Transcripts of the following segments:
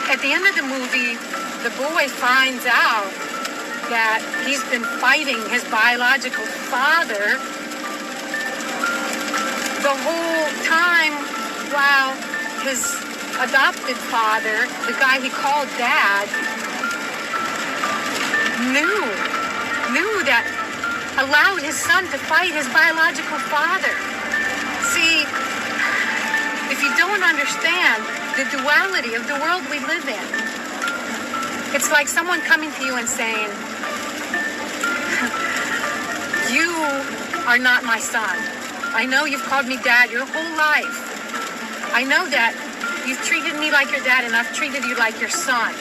At the end of the movie, the boy finds out that he's been fighting his biological father the whole time, while his adopted father, the guy he called Dad, knew that allowed his son to fight his biological father. See, if you don't understand the duality of the world we live in, it's like someone coming to you and saying, you are not my son. I know you've called me Dad your whole life. I know that you've treated me like your dad and I've treated you like your son.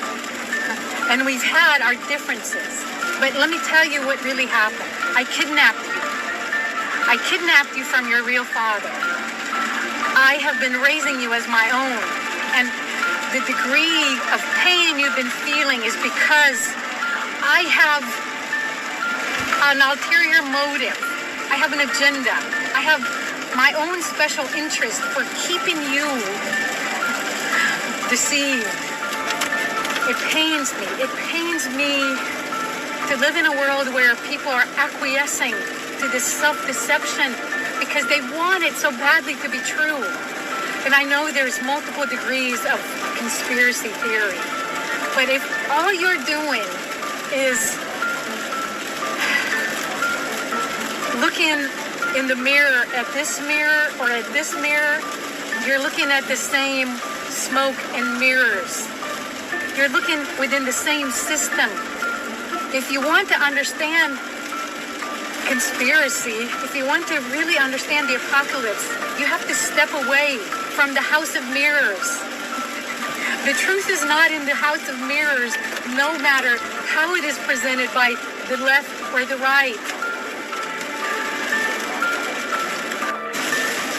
And we've had our differences. But let me tell you what really happened. I kidnapped you. I kidnapped you from your real father. I have been raising you as my own. And the degree of pain you've been feeling is because I have an ulterior motive. I have an agenda. I have my own special interest for keeping you deceived. It pains me. It pains me to live in a world where people are acquiescing to this self-deception because they want it so badly to be true. And I know there's multiple degrees of conspiracy theory. But if all you're doing is looking in the mirror at this mirror or at this mirror, you're looking at the same smoke and mirrors. You're looking within the same system. If you want to understand conspiracy, if you want to really understand the apocalypse, you have to step away from the house of mirrors. The truth is not in the house of mirrors, no matter how it is presented by the left or the right.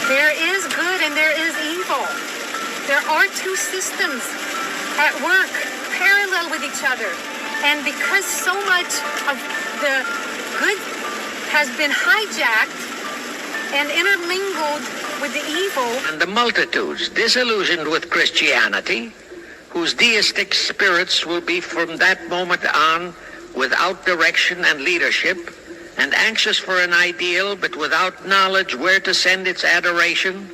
There is good and there is evil. There are two systems at work, parallel with each other. And because so much of the good has been hijacked and intermingled with the evil. And the multitudes disillusioned with Christianity, whose deistic spirits will be from that moment on without direction and leadership, and anxious for an ideal but without knowledge where to send its adoration,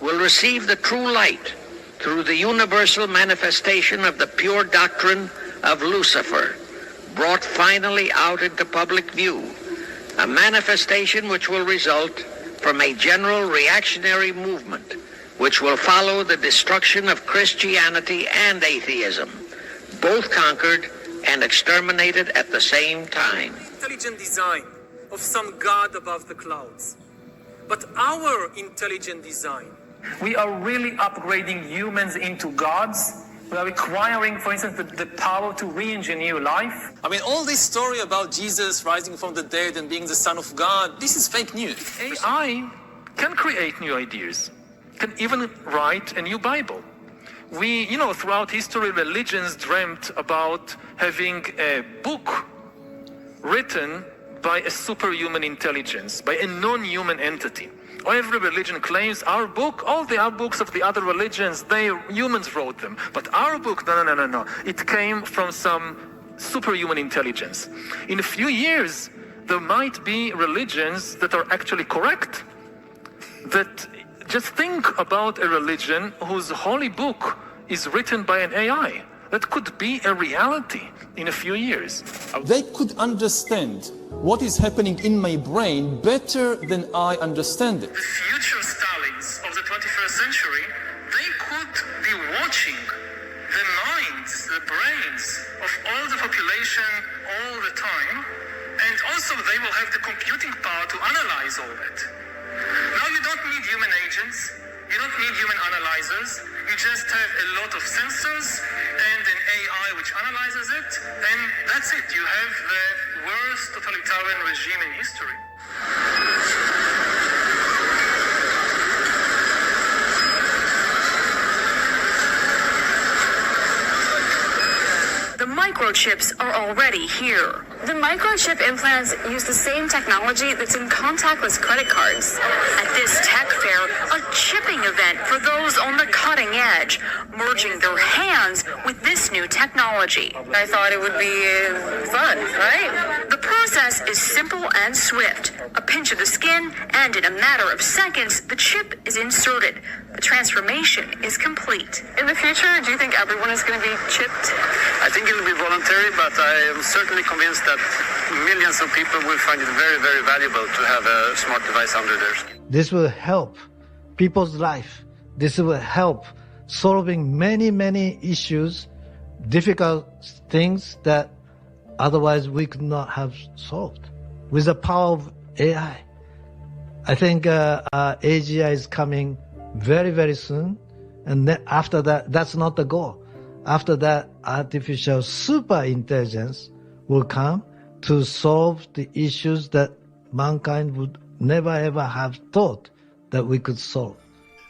will receive the true light through the universal manifestation of the pure doctrine of Lucifer, brought finally out into public view, a manifestation which will result from a general reactionary movement which will follow the destruction of Christianity and atheism, both conquered and exterminated at the same time. Intelligent design of some God above the clouds. But our intelligent design, we are really upgrading humans into gods. We are requiring, for instance, the power to re-engineer life. I mean, all this story about Jesus rising from the dead and being the Son of God, this is fake news. AI can create new ideas, can even write a new Bible. Throughout history, religions dreamt about having a book written by a superhuman intelligence, by a non-human entity. Every religion claims our book, all the other books of the other religions, humans wrote them. But our book, no. It came from some superhuman intelligence. In a few years, there might be religions that are actually correct. That just think about a religion whose holy book is written by an AI. That could be a reality in a few years. They could understand what is happening in my brain better than I understand it. The future Stalins of the 21st century, they could be watching the minds, the brains of all the population all the time, and also they will have the computing power to analyze all that. Now you don't need human agents, you don't need human analyzers, you just have a lot of sensors and an AI which analyzes it, and that's it. You have the worst totalitarian regime in history. The microchips are already here. The microchip implants use the same technology that's in contactless credit cards. At this tech fair, a chipping event for those on the cutting edge, merging their hands with this this new technology. I thought it would be fun, right? The process is simple and swift. A pinch of the skin, and in a matter of seconds, the chip is inserted. The transformation is complete. In the future, do you think everyone is going to be chipped? I think it will be voluntary, but I am certainly convinced that millions of people will find it very, very valuable to have a smart device under their skin. This will help people's life. This will help solving many, many issues, difficult things that otherwise we could not have solved. With the power of AI, I think AGI is coming very, very soon. And then after that, that's not the goal. After that, artificial super intelligence will come to solve the issues that mankind would never ever have thought that we could solve.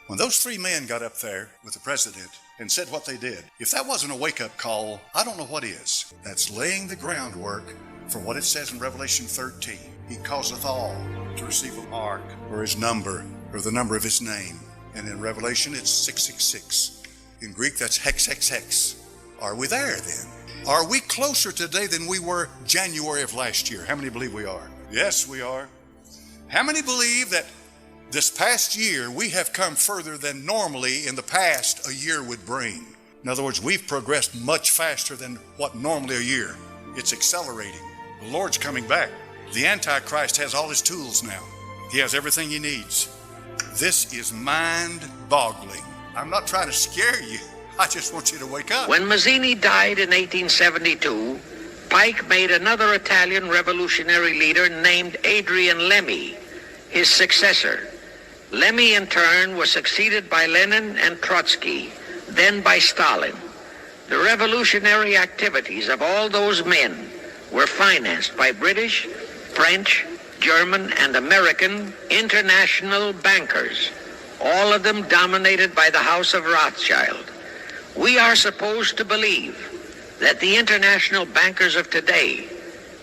When those three men got up there with the president and said what they did, if that wasn't a wake-up call, I don't know what is. That's laying the groundwork for what it says in Revelation 13. He causeth all to receive a mark or his number or the number of his name. And in Revelation, it's 666. In Greek, that's hex, hex, hex. Are we there then? Are we closer today than we were January of last year? How many believe we are? Yes, we are. How many believe that this past year we have come further than normally in the past a year would bring? In other words, we've progressed much faster than what normally a year. It's accelerating. The Lord's coming back. The Antichrist has all his tools now. He has everything he needs. This is mind-boggling. I'm not trying to scare you. I just want you to wake up. When Mazzini died in 1872, Pike made another Italian revolutionary leader named Adrian Lemmy his successor. Lemmy, in turn, was succeeded by Lenin and Trotsky, then by Stalin. The revolutionary activities of all those men were financed by British, French, German, and American international bankers, all of them dominated by the House of Rothschild. We are supposed to believe that the international bankers of today,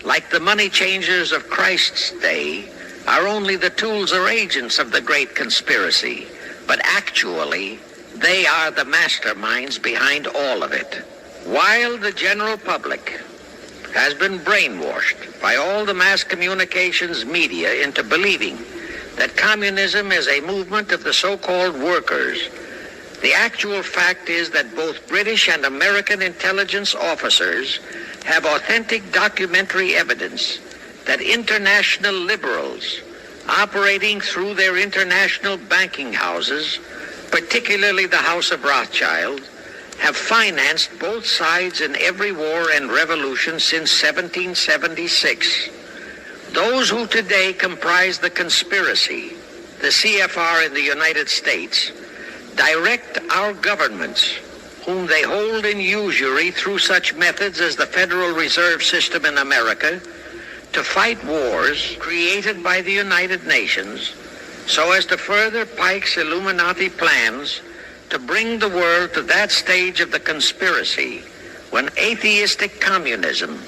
like the money changers of Christ's day, are only the tools or agents of the great conspiracy, but actually they are the masterminds behind all of it. While the general public has been brainwashed by all the mass communications media into believing that communism is a movement of the so-called workers, the actual fact is that both British and American intelligence officers have authentic documentary evidence that international liberals operating through their international banking houses, particularly the House of Rothschild, have financed both sides in every war and revolution since 1776. Those who today comprise the conspiracy, the CFR in the United States, direct our governments, whom they hold in usury through such methods as the Federal Reserve System in America, to fight wars created by the United Nations so as to further Pike's Illuminati plans to bring the world to that stage of the conspiracy when atheistic communism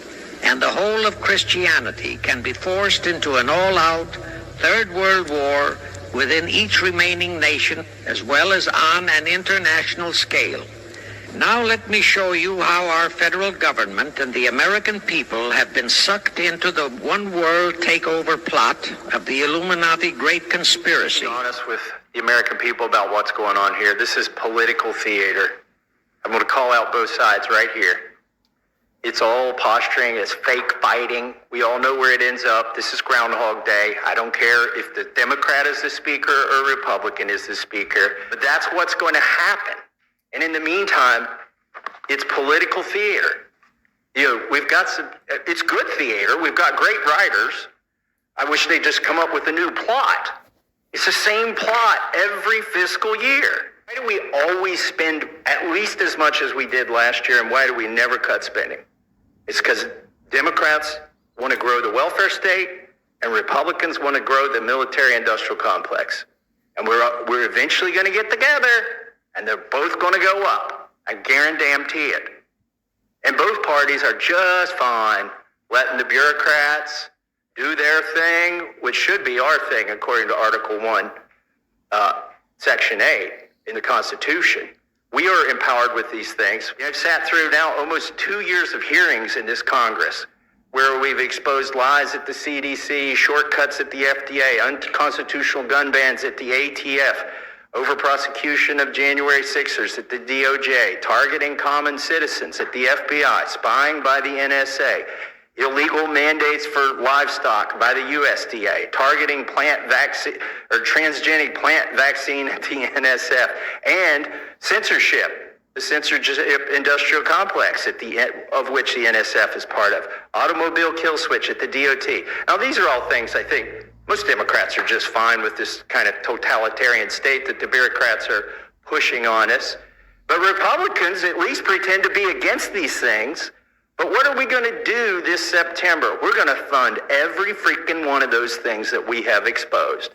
and the whole of Christianity can be forced into an all-out Third World War within each remaining nation as well as on an international scale. Now let me show you how our federal government and the American people have been sucked into the one world takeover plot of the Illuminati Great Conspiracy. Be honest with the American people about what's going on here. This is political theater. I'm going to call out both sides right here. It's all posturing. It's fake fighting. We all know where it ends up. This is Groundhog Day. I don't care if the Democrat is the speaker or Republican is the speaker, but that's what's going to happen. And in the meantime, it's political theater. You know, we've got it's good theater. We've got great writers. I wish they'd just come up with a new plot. It's the same plot every fiscal year. Why do we always spend at least as much as we did last year, and why do we never cut spending? It's because Democrats want to grow the welfare state, and Republicans want to grow the military-industrial complex. And we're eventually going to get together, and they're both going to go up. I guarantee it. And both parties are just fine letting the bureaucrats do their thing, which should be our thing according to Article 1, Section 8 in the Constitution. We are empowered with these things. I've sat through now almost 2 years of hearings in this Congress where we've exposed lies at the CDC, shortcuts at the FDA, unconstitutional gun bans at the ATF, over prosecution of January 6ers at the DOJ, targeting common citizens at the FBI, spying by the NSA, illegal mandates for livestock by the USDA, targeting plant vaccine or transgenic plant vaccine at the NSF, and censorship, the censorship industrial complex of which the NSF is part of, automobile kill switch at the DOT. Now, these are all things I think most Democrats are just fine with, this kind of totalitarian state that the bureaucrats are pushing on us. But Republicans at least pretend to be against these things. But what are we going to do this September? We're going to fund every freaking one of those things that we have exposed.